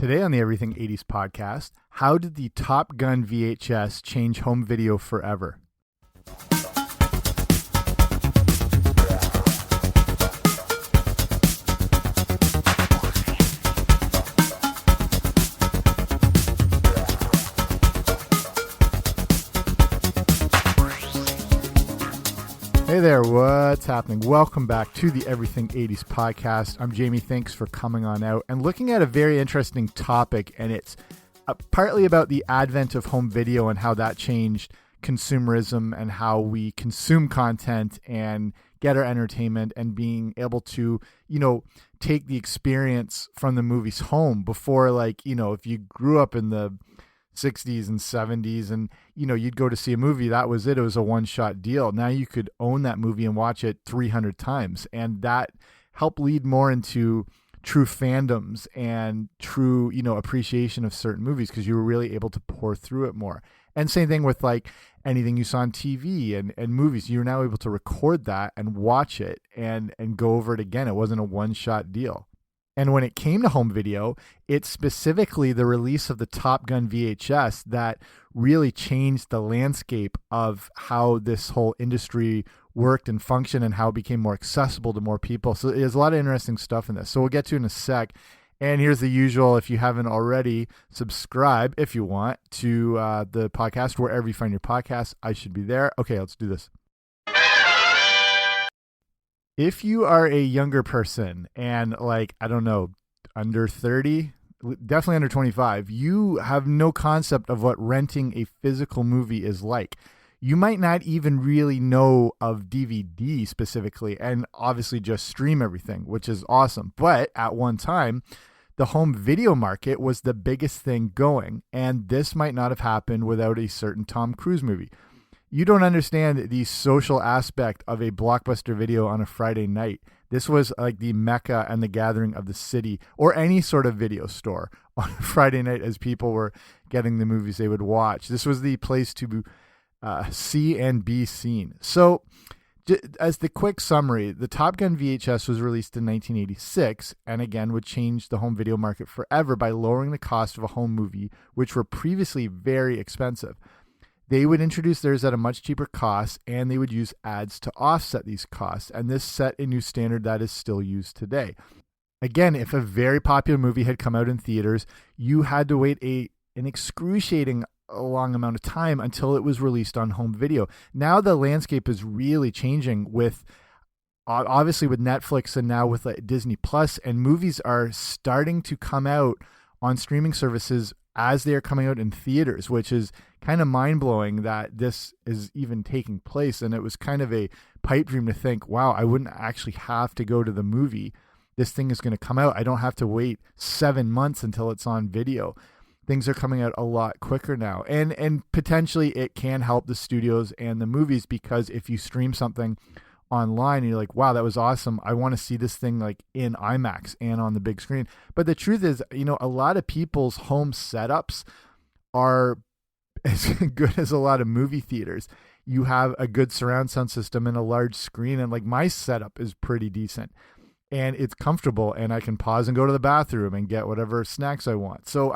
Today on the Everything 80s podcast, how did the Top Gun VHS change home video forever? Hey there, what's happening? Welcome back to the Everything 80s podcast. I'm Jamie. Thanks for coming on out and looking at a very interesting topic, and it's partly about the advent of home video and how that changed consumerism and how we consume content and get our entertainment, and being able to, take the experience from the movies home. Before, if you grew up in the 60s and 70s and you'd go to see a movie, that was it. It was a one-shot deal. Now you could own that movie and watch it 300 times, and that helped lead more into true fandoms and true appreciation of certain movies, because you were really able to pour through it more. And same thing with anything you saw on TV and movies. You're now able to record that and watch it and go over it again. It wasn't a one-shot deal. And when it came to home video, it's specifically the release of the Top Gun VHS that really changed the landscape of how this whole industry worked and functioned, and how it became more accessible to more people. So there's a lot of interesting stuff in this. So we'll get to it in a sec. And here's the usual: if you haven't already, subscribe if you want to the podcast wherever you find your podcasts. I should be there. Okay, let's do this. If you are a younger person and under 30, definitely under 25, you have no concept of what renting a physical movie is like. You might not even really know of DVD specifically, and obviously just stream everything, which is awesome. But at one time, the home video market was the biggest thing going, and this might not have happened without a certain Tom Cruise movie. You don't understand the social aspect of a Blockbuster video on a Friday night. This was like the mecca and the gathering of the city, or any sort of video store on a Friday night as people were getting the movies they would watch. This was the place to see and be seen. So as the quick summary, the Top Gun VHS was released in 1986, and again would change the home video market forever by lowering the cost of a home movie, which were previously very expensive. They would introduce theirs at a much cheaper cost, and they would use ads to offset these costs. And this set a new standard that is still used today. Again, if a very popular movie had come out in theaters, you had to wait an excruciating long amount of time until it was released on home video. Now the landscape is really changing with, obviously with Netflix and now with Disney Plus, and movies are starting to come out on streaming services as they are coming out in theaters, which is kind of mind-blowing that this is even taking place. And it was kind of a pipe dream to think, wow, I wouldn't actually have to go to the movie. This thing is going to come out. I don't have to wait 7 months until it's on video. Things are coming out a lot quicker now. And potentially it can help the studios and the movies, because if you stream something online and you're like, wow, that was awesome, I want to see this thing in IMAX and on the big screen. But the truth is, a lot of people's home setups are as good as a lot of movie theaters. You have a good surround sound system and a large screen, and my setup is pretty decent, and it's comfortable, and I can pause and go to the bathroom and get whatever snacks I want. So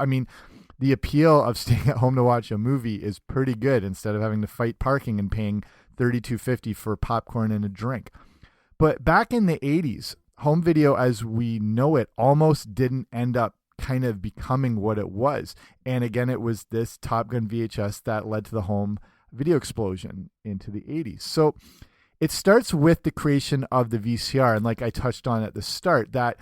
the appeal of staying at home to watch a movie is pretty good, instead of having to fight parking and paying $32.50 for popcorn and a drink. But back in the 80s, home video as we know it almost didn't end up kind of becoming what it was. And again, it was this Top Gun VHS that led to the home video explosion into the 80s. So it starts with the creation of the VCR. And like I touched on at the start, that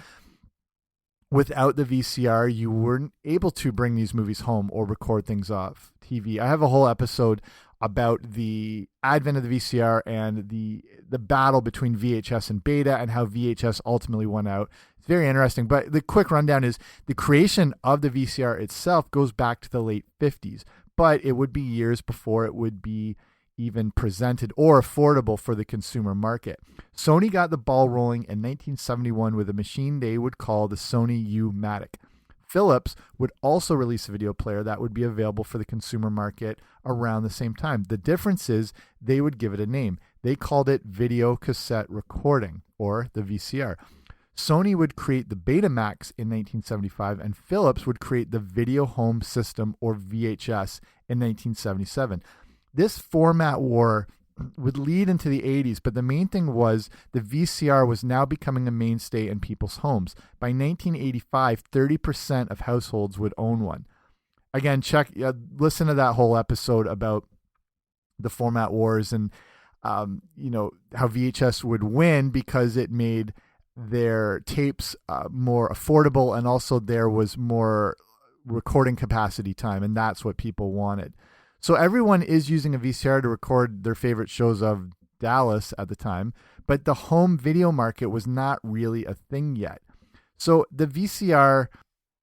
without the VCR, you weren't able to bring these movies home or record things off TV. I have a whole episode about the advent of the VCR and the battle between VHS and Beta, and how VHS ultimately won out. It's very interesting. But the quick rundown is the creation of the VCR itself goes back to the late 50s, but it would be years before it would be even presented or affordable for the consumer market. Sony got the ball rolling in 1971 with a machine they would call the Sony U-Matic. Philips would also release a video player that would be available for the consumer market around the same time. The difference is they would give it a name. They called it video cassette recording, or the VCR. Sony would create the Betamax in 1975, and Philips would create the Video Home System, or VHS, in 1977. This format war would lead into the 80s, but the main thing was the VCR was now becoming a mainstay in people's homes. By 1985, 30% of households would own one. Again, listen to that whole episode about the format wars and how VHS would win because it made their tapes more affordable, and also there was more recording capacity time, and that's what people wanted. So everyone is using a VCR to record their favorite shows of Dallas at the time, but the home video market was not really a thing yet. So the VCR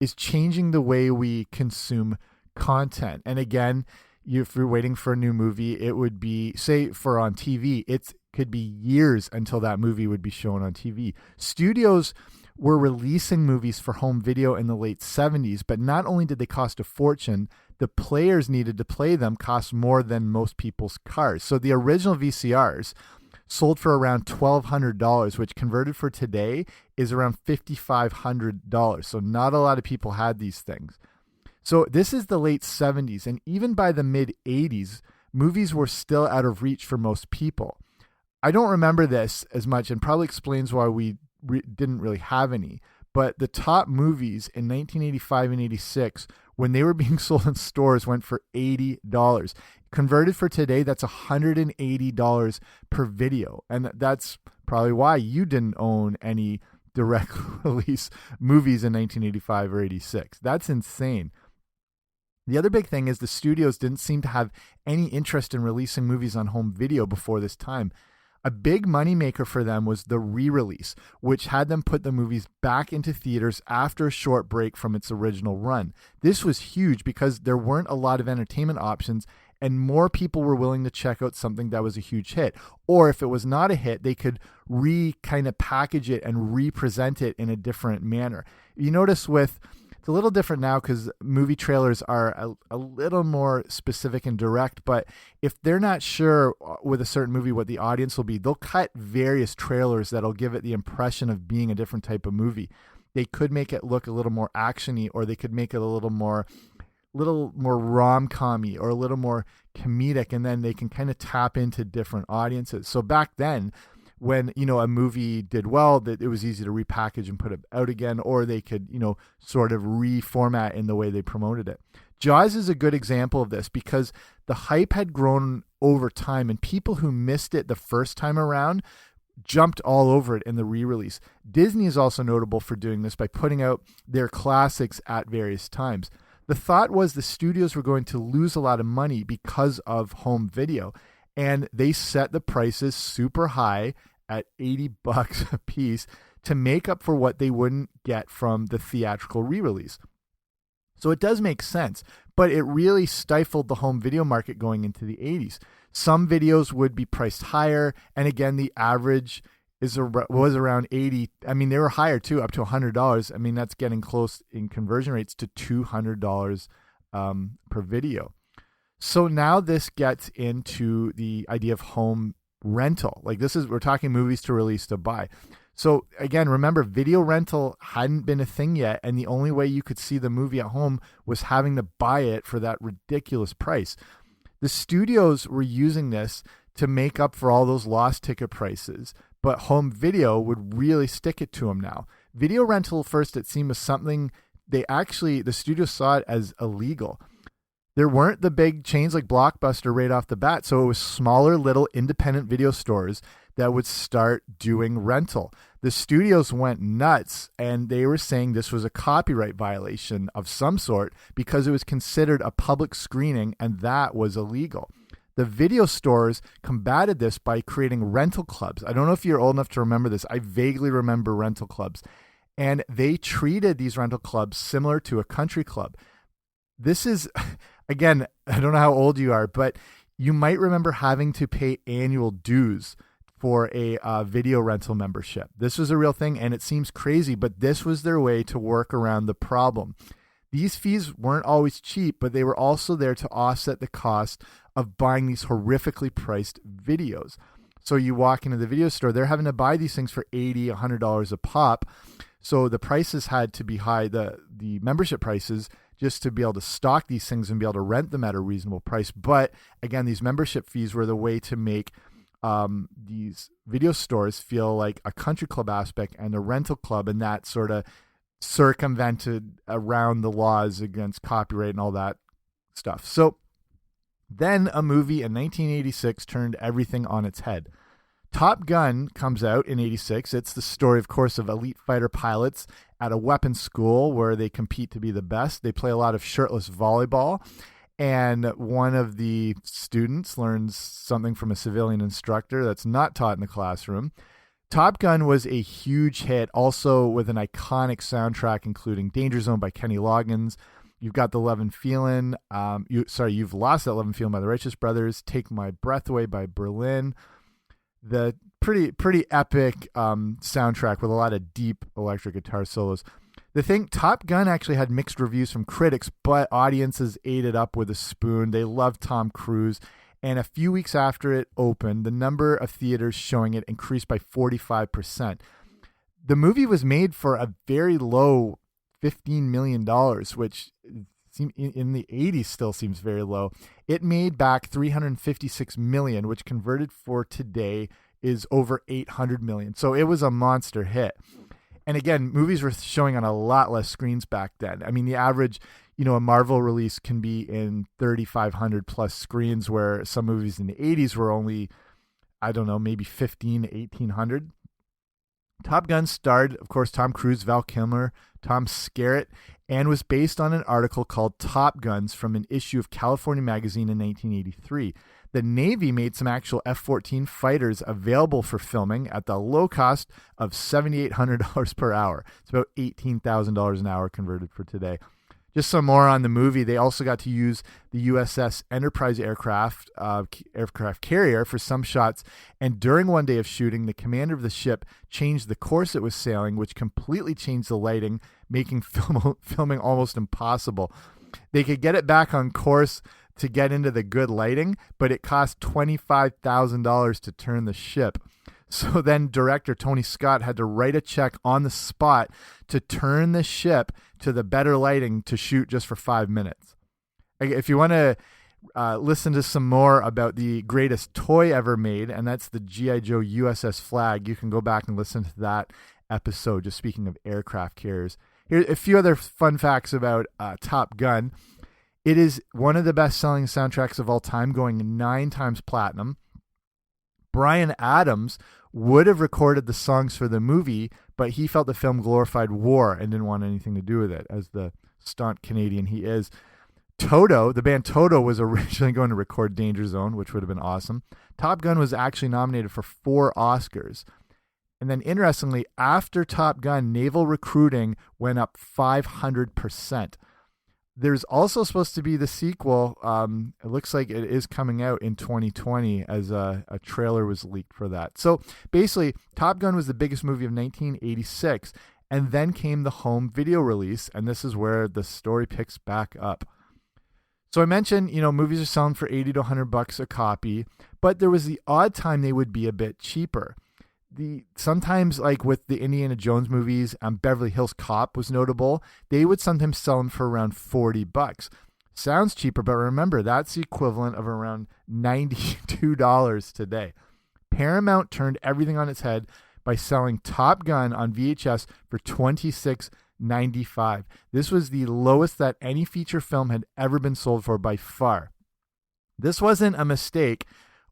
is changing the way we consume content. And again, if you're waiting for a new movie, it would be, say for on TV, it could be years until that movie would be shown on TV. Studios were releasing movies for home video in the late 70s, but not only did they cost a fortune, the players needed to play them cost more than most people's cars. So the original VCRs sold for around $1,200, which converted for today is around $5,500. So not a lot of people had these things. So this is the late 70s, and even by the mid 80s, movies were still out of reach for most people. I don't remember this as much, and probably explains why we didn't really have any. But the top movies in 1985 and 86, when they were being sold in stores, went for $80. Converted for today, that's $180 per video. And that's probably why you didn't own any direct release movies in 1985 or 86. That's insane. The other big thing is the studios didn't seem to have any interest in releasing movies on home video before this time. A big moneymaker for them was the re-release, which had them put the movies back into theaters after a short break from its original run. This was huge because there weren't a lot of entertainment options, and more people were willing to check out something that was a huge hit. Or if it was not a hit, they could kind of package it and re-present it in a different manner. You notice it's a little different now because movie trailers are a little more specific and direct, but if they're not sure with a certain movie what the audience will be, they'll cut various trailers that'll give it the impression of being a different type of movie. They could make it look a little more action-y, or they could make it a little more rom-com-y or a little more comedic, and then they can kind of tap into different audiences. So back then, when a movie did well, that it was easy to repackage and put it out again, or they could sort of reformat in the way they promoted it. Jaws is a good example of this because the hype had grown over time, and people who missed it the first time around jumped all over it in the re-release. Disney is also notable for doing this by putting out their classics at various times. The thought was the studios were going to lose a lot of money because of home video, and they set the prices super high at $80 a piece to make up for what they wouldn't get from the theatrical re-release. So it does make sense, but it really stifled the home video market going into the 80s. Some videos would be priced higher, and again, the average was around 80. I mean, they were higher too, up to $100. I mean, that's getting close in conversion rates to $200 per video. So now this gets into the idea of home rental. Like we're talking movies to release to buy. So again, remember, video rental hadn't been a thing yet, and the only way you could see the movie at home was having to buy it for that ridiculous price. The studios were using this to make up for all those lost ticket prices, but home video would really stick it to them now. Video rental, first, it seemed was something the studio saw it as illegal. There weren't the big chains like Blockbuster right off the bat, so it was smaller little independent video stores that would start doing rental. The studios went nuts, and they were saying this was a copyright violation of some sort because it was considered a public screening, and that was illegal. The video stores combated this by creating rental clubs. I don't know if you're old enough to remember this. I vaguely remember rental clubs. And they treated these rental clubs similar to a country club. This is, again, I don't know how old you are, but you might remember having to pay annual dues for a video rental membership. This was a real thing, and it seems crazy, but this was their way to work around the problem. These fees weren't always cheap, but they were also there to offset the cost of buying these horrifically priced videos. So you walk into the video store, they're having to buy these things for $80, $100 a pop. So the prices had to be high, the membership prices, just to be able to stock these things and be able to rent them at a reasonable price. But again, these membership fees were the way to make these video stores feel like a country club aspect and a rental club, and that sort of circumvented around the laws against copyright and all that stuff. So then a movie in 1986 turned everything on its head. Top Gun comes out in 86. It's the story, of course, of elite fighter pilots at a weapons school where they compete to be the best. They play a lot of shirtless volleyball, and one of the students learns something from a civilian instructor that's not taught in the classroom. Top Gun was a huge hit, also with an iconic soundtrack, including Danger Zone by Kenny Loggins. You've got The Lovin' Feelin'. You've Lost That Lovin' Feelin' by the Righteous Brothers. Take My Breath Away by Berlin. The pretty epic soundtrack with a lot of deep electric guitar solos. The thing, Top Gun actually had mixed reviews from critics, but audiences ate it up with a spoon. They loved Tom Cruise. And a few weeks after it opened, the number of theaters showing it increased by 45%. The movie was made for a very low $15 million, which in the 80s still seems very low. It made back $356 million, which converted for today is over $800 million. So it was a monster hit. And again, movies were showing on a lot less screens back then. I mean, the average, a Marvel release can be in 3,500 plus screens, where some movies in the 80s were only, I don't know, maybe 1,500 to 1,800. Top Gun starred, of course, Tom Cruise, Val Kilmer, Tom Skerritt, and was based on an article called Top Guns from an issue of California Magazine in 1983. The Navy made some actual F-14 fighters available for filming at the low cost of $7,800 per hour. It's about $18,000 an hour converted for today. Just some more on the movie. They also got to use the USS Enterprise aircraft carrier for some shots. And during one day of shooting, the commander of the ship changed the course it was sailing, which completely changed the lighting, making filming almost impossible. They could get it back on course to get into the good lighting, but it cost $25,000 to turn the ship. So then director Tony Scott had to write a check on the spot to turn the ship to the better lighting to shoot just for 5 minutes. If you want to listen to some more about the greatest toy ever made, and that's the G.I. Joe USS Flag, you can go back and listen to that episode, just speaking of aircraft carriers. Here a few other fun facts about Top Gun. It is one of the best-selling soundtracks of all time, going 9 times platinum. Bryan Adams would have recorded the songs for the movie, but he felt the film glorified war and didn't want anything to do with it, as the staunch Canadian he is. Toto, the band Toto, was originally going to record Danger Zone, which would have been awesome. Top Gun was actually nominated for 4 Oscars. And then interestingly, after Top Gun, naval recruiting went up 500%. There's also supposed to be the sequel. It looks like it is coming out in 2020, as a trailer was leaked for that. So basically, Top Gun was the biggest movie of 1986, and then came the home video release, and this is where the story picks back up. So I mentioned, movies are selling for $80 to $100 a copy, but there was the odd time they would be a bit cheaper. Sometimes, like with the Indiana Jones movies, Beverly Hills Cop was notable. They would sometimes sell them for around $40. Sounds cheaper, but remember, that's the equivalent of around $92 today. Paramount turned everything on its head by selling Top Gun on VHS for $26.95. This was the lowest that any feature film had ever been sold for by far. This wasn't a mistake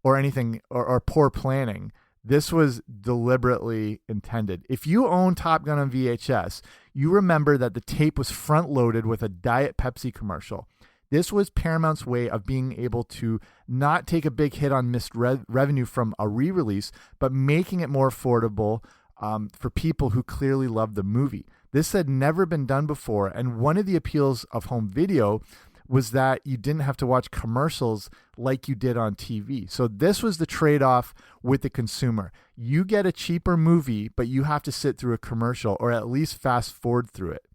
or anything or poor planning. This was deliberately intended. If you own Top Gun on VHS, you remember that the tape was front-loaded with a Diet Pepsi commercial. This was Paramount's way of being able to not take a big hit on missed revenue from a re-release, but making it more affordable for people who clearly loved the movie. This had never been done before, and one of the appeals of home video was that you didn't have to watch commercials like you did on TV. So this was the trade-off with the consumer. You get a cheaper movie, but you have to sit through a commercial or at least fast forward through it.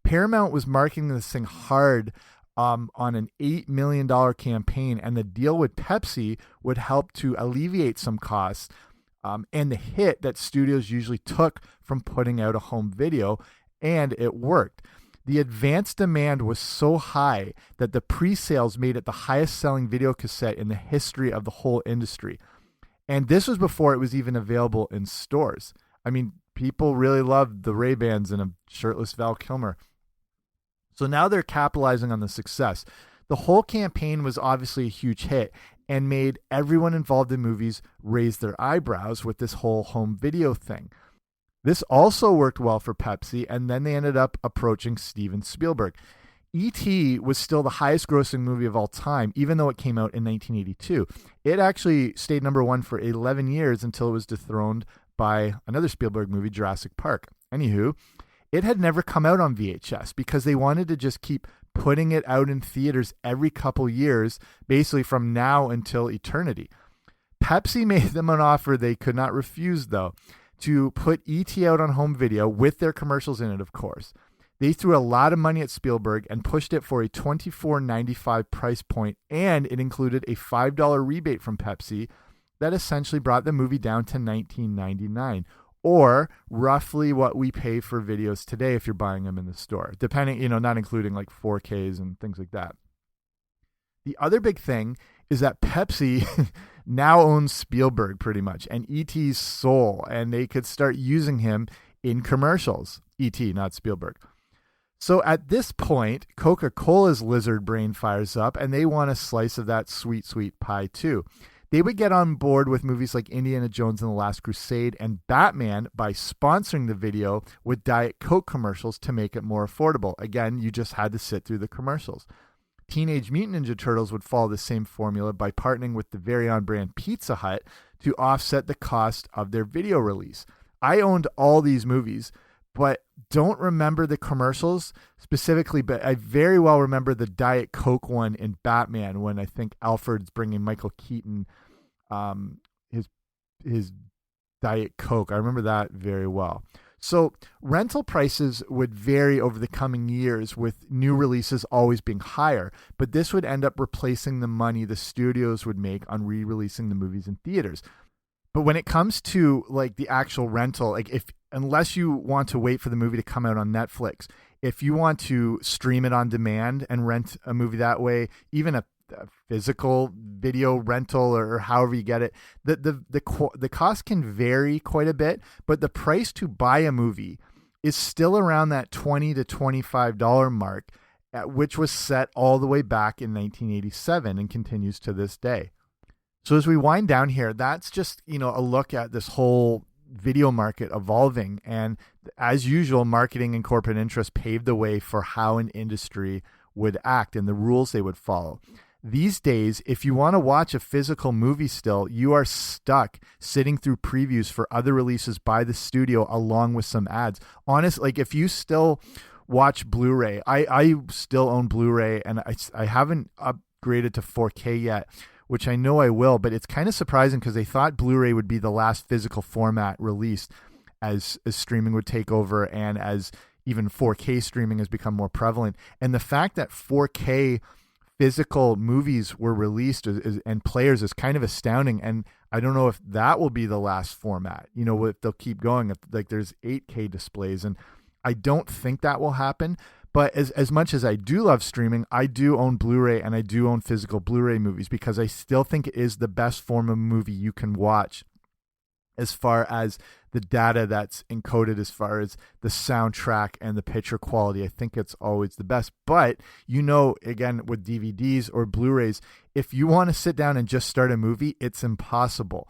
Paramount was marketing this thing hard on an $8 million campaign, and the deal with Pepsi would help to alleviate some costs and the hit that studios usually took from putting out a home video, and it worked. The advanced demand was so high that the pre-sales made it the highest selling video cassette in the history of the whole industry. And this was before it was even available in stores. I mean, people really loved the Ray-Bans and a shirtless Val Kilmer. So now they're capitalizing on the success. The whole campaign was obviously a huge hit and made everyone involved in movies raise their eyebrows with this whole home video thing. This also worked well for Pepsi, and then they ended up approaching Steven Spielberg. E.T. was still the highest grossing movie of all time, even though it came out in 1982. It actually stayed number one for 11 years until it was dethroned by another Spielberg movie, Jurassic Park. Anywho, it had never come out on VHS because they wanted to just keep putting it out in theaters every couple years, basically from now until eternity. Pepsi made them an offer they could not refuse, though, to put E.T. out on home video with their commercials in it, of course. They threw a lot of money at Spielberg and pushed it for a $24.95 price point, and it included a $5 rebate from Pepsi that essentially brought the movie down to $19.99, or roughly what we pay for videos today if you're buying them in the store, depending, not including like 4Ks and things like that. The other big thing is that Pepsi now owns Spielberg pretty much and E.T.'s soul, and they could start using him in commercials. E.T., not Spielberg. So at this point, Coca-Cola's lizard brain fires up, and they want a slice of that sweet, sweet pie too. They would get on board with movies like Indiana Jones and the Last Crusade and Batman by sponsoring the video with Diet Coke commercials to make it more affordable. Again, you just had to sit through the commercials. Teenage Mutant Ninja Turtles would follow the same formula by partnering with the very own brand Pizza Hut to offset the cost of their video release. I owned all these movies, but don't remember the commercials specifically, but I very well remember the Diet Coke one in Batman when I think Alfred's bringing Michael Keaton his Diet Coke. I remember that very well. So rental prices would vary over the coming years, with new releases always being higher, but this would end up replacing the money the studios would make on re-releasing the movies in theaters. But when it comes to like the actual rental, like unless you want to wait for the movie to come out on Netflix, if you want to stream it on demand and rent a movie that way, even a physical video rental or however you get it, the cost can vary quite a bit, but the price to buy a movie is still around that $20 to $25 mark, which was set all the way back in 1987 and continues to this day. So as we wind down here, that's just, a look at this whole video market evolving. And as usual, marketing and corporate interest paved the way for how an industry would act and the rules they would follow. These days, if you want to watch a physical movie still, you are stuck sitting through previews for other releases by the studio along with some ads. Honestly, like if you still watch Blu-ray, I still own Blu-ray, and I haven't upgraded to 4K yet, which I know I will, but it's kind of surprising because they thought Blu-ray would be the last physical format released as streaming would take over and as even 4K streaming has become more prevalent. And the fact that 4K physical movies were released and players is kind of astounding. And I don't know if that will be the last format, if they'll keep going. Like there's 8K displays, and I don't think that will happen. But as much as I do love streaming, I do own Blu-ray and I do own physical Blu-ray movies because I still think it is the best form of movie you can watch as far as the data that's encoded, as far as the soundtrack and the picture quality. I think it's always the best. But, again, with DVDs or Blu-rays, if you want to sit down and just start a movie, it's impossible.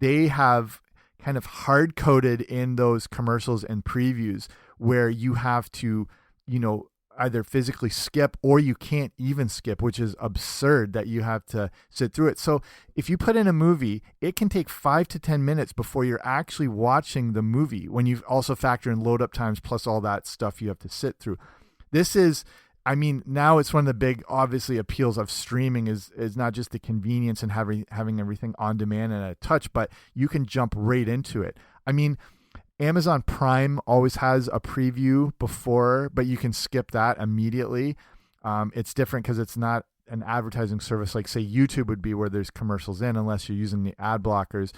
They have kind of hard-coded in those commercials and previews where you have to, either physically skip or you can't even skip, which is absurd that you have to sit through it. So if you put in a movie, it can take 5 to 10 minutes before you're actually watching the movie, when you also factor in load up times plus all that stuff you have to sit through. This is, now it's one of the big, obviously, appeals of streaming is not just the convenience and having everything on demand and at a touch, but you can jump right into it. Amazon Prime always has a preview before, but you can skip that immediately. It's different because it's not an advertising service like, say, YouTube would be, where there's commercials in, unless you're using the ad blockers.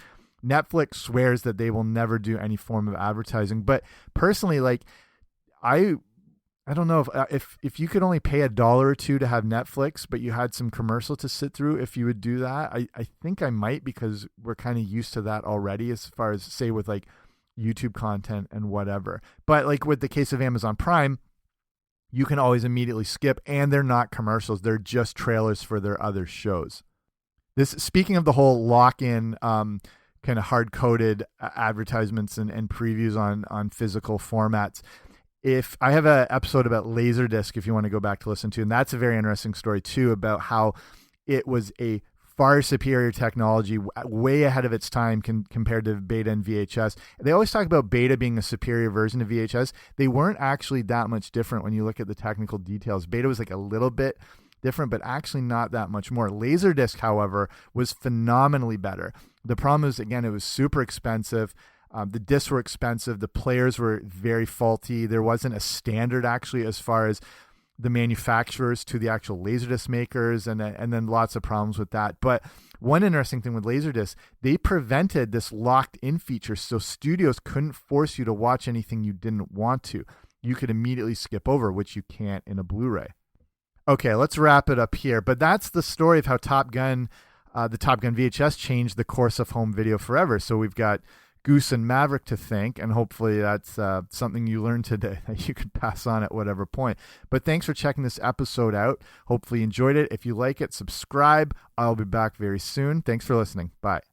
Netflix swears that they will never do any form of advertising. But personally, like, I don't know if you could only pay $1 or $2 to have Netflix, but you had some commercial to sit through, if you would do that. I think I might, because we're kind of used to that already, as far as, say, with like YouTube content and whatever. But like with the case of Amazon Prime, you can always immediately skip, and they're not commercials. They're just trailers for their other shows. This, speaking of the whole lock-in, kind of hard-coded advertisements and previews on physical formats, if I have an episode about Laserdisc, if you want to go back to listen to, and that's a very interesting story too, about how it was a far superior technology, way ahead of its time compared to Beta and VHS. They always talk about Beta being a superior version of VHS. They weren't actually that much different when you look at the technical details. Beta was like a little bit different, but actually not that much more. Laserdisc, however, was phenomenally better. The problem is, again, it was super expensive. The discs were expensive. The players were very faulty. There wasn't a standard, actually, as far as the manufacturers to the actual Laserdisc makers, and then lots of problems with that. But one interesting thing with Laserdisc, they prevented this locked-in feature, so studios couldn't force you to watch anything you didn't want to. You could immediately skip over, which you can't in a Blu-ray. Okay, let's wrap it up here. But that's the story of how Top Gun, the Top Gun VHS, changed the course of home video forever. So we've got Goose and Maverick to thank, and hopefully that's something you learned today that you could pass on at whatever point. But thanks for checking this episode out. Hopefully you enjoyed it. If you like it, subscribe. I'll be back very soon. Thanks for listening. Bye.